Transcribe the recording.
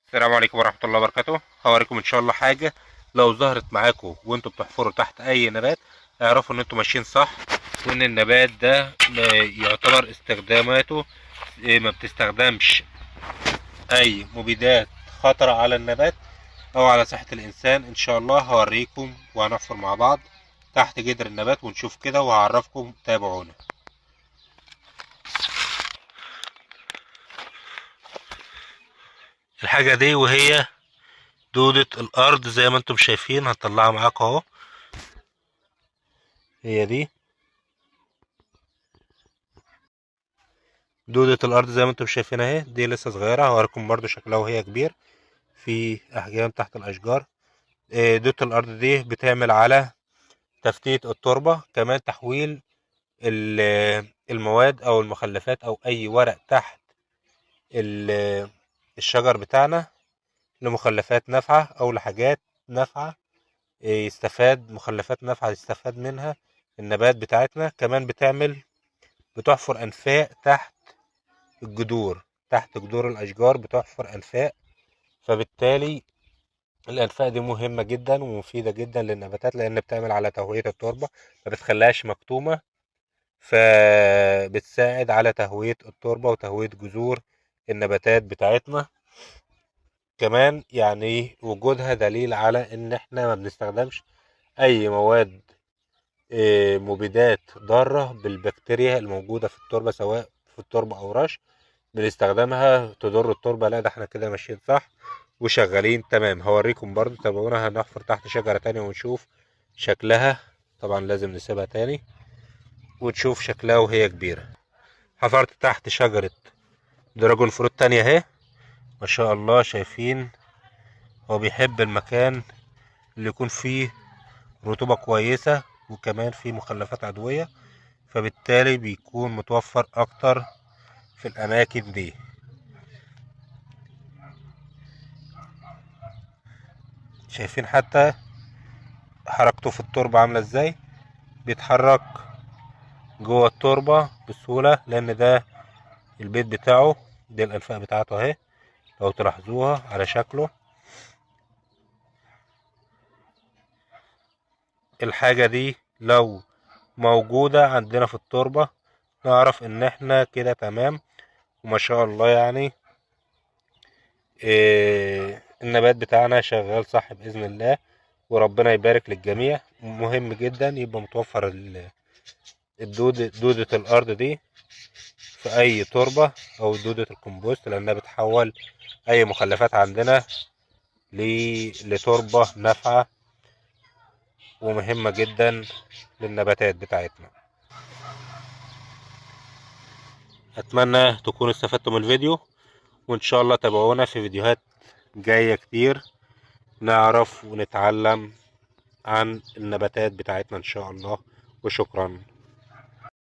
السلام عليكم ورحمة الله وبركاته. هوريكم ان شاء الله حاجة لو ظهرت معاكم وانتوا بتحفروا تحت اي نبات، اعرفوا ان انتوا ماشيين صح، وان النبات ده يعتبر استخداماته ما بتستخدمش اي مبيدات خطرة على النبات او على صحة الانسان. ان شاء الله هوريكم وهنحفر مع بعض تحت جذر النبات ونشوف كده وهعرفكم. تابعونا. الحاجة دي وهي دودة الارض زي ما انتم شايفين، هنطلعها معاكم اهو. هي دي دودة الأرض زي ما انتم شايفين اهي، دي لسه صغيرة. هوريكم برضو شكلها وهي كبير في أحجام تحت الأشجار. دودة الأرض دي بتعمل على تفتيت التربة، كمان تحويل المواد أو المخلفات أو أي ورق تحت الشجر بتاعنا لمخلفات نافعة أو لحاجات نافعة. يستفاد مخلفات نافعة يستفاد منها النبات بتاعتنا. كمان بتحفر أنفاق تحت الجذور، تحت جذور الأشجار بتحفر أنفاق. فبالتالي الأنفاق دي مهمة جدا ومفيدة جدا للنباتات، لأن بتعمل على تهوية التربة، ما بتخليهاش مكتومة، فبتساعد على تهوية التربة وتهوية جذور النباتات بتاعتنا. كمان يعني وجودها دليل على إن احنا ما بنستخدمش أي مواد مبيدات ضارة بالبكتيريا الموجودة في التربة، سواء في التربة أو رش بنستخدمها تضر التربة. لا، ده احنا كده ماشيين صح وشغالين تمام. هوريكم برضو، تابعونا. هنحفر تحت شجرة تانية ونشوف شكلها. طبعا لازم نسيبها تاني وتشوف شكلها وهي كبيرة. حفرت تحت شجرة دراجون فروت تانية اهي. ما شاء الله، شايفين هو بيحب المكان اللي يكون فيه رطوبة كويسة وكمان فيه مخلفات عضوية، فبالتالي بيكون متوفر اكتر في الاماكن دي. شايفين حتى حركته في التربة عاملة ازاي، بيتحرك جوه التربة بسهولة، لان ده البيت بتاعه. دي الانفاق بتاعته اهي، لو تلاحظوها على شكله. الحاجة دي لو موجودة عندنا في التربة نعرف ان احنا كده تمام. وما شاء الله يعني النبات بتاعنا شغال صح بإذن الله، وربنا يبارك للجميع. مهم جدا يبقى متوفر دودة الأرض دي في أي تربة، أو دودة الكمبوست، لأنها بتحول أي مخلفات عندنا لتربة نافعة ومهمة جدا للنباتات بتاعتنا. أتمنى تكونوا استفدتم من الفيديو، وإن شاء الله تابعونا في فيديوهات جاية كتير نعرف ونتعلم عن النباتات بتاعتنا إن شاء الله. وشكرا.